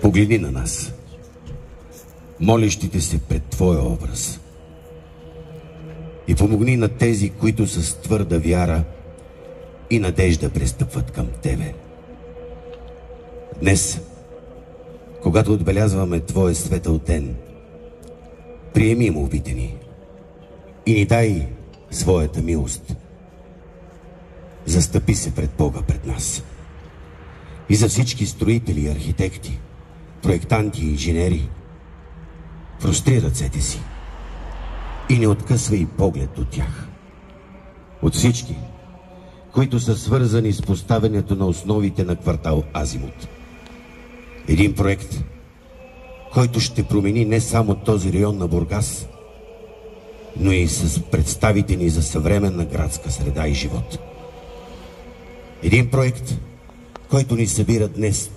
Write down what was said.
Погледни на нас, молещите се пред Твоя образ, и помогни на тези, които с твърда вяра и надежда пристъпват към Тебе. Днес, когато отбелязваме Твоя светъл ден, приеми молбите ни и ни дай своята милост. Застъпи се пред Бога пред нас и за всички строители и архитекти, проектанти и инженери. Простри ръцете си и не откъсвай поглед от тях. От всички, които са свързани с поставянето на основите на квартал Азимут. Един проект, който ще промени не само този район на Бургас, но и с представите ни за съвременна градска среда и живот. Един проект, който ни събира днес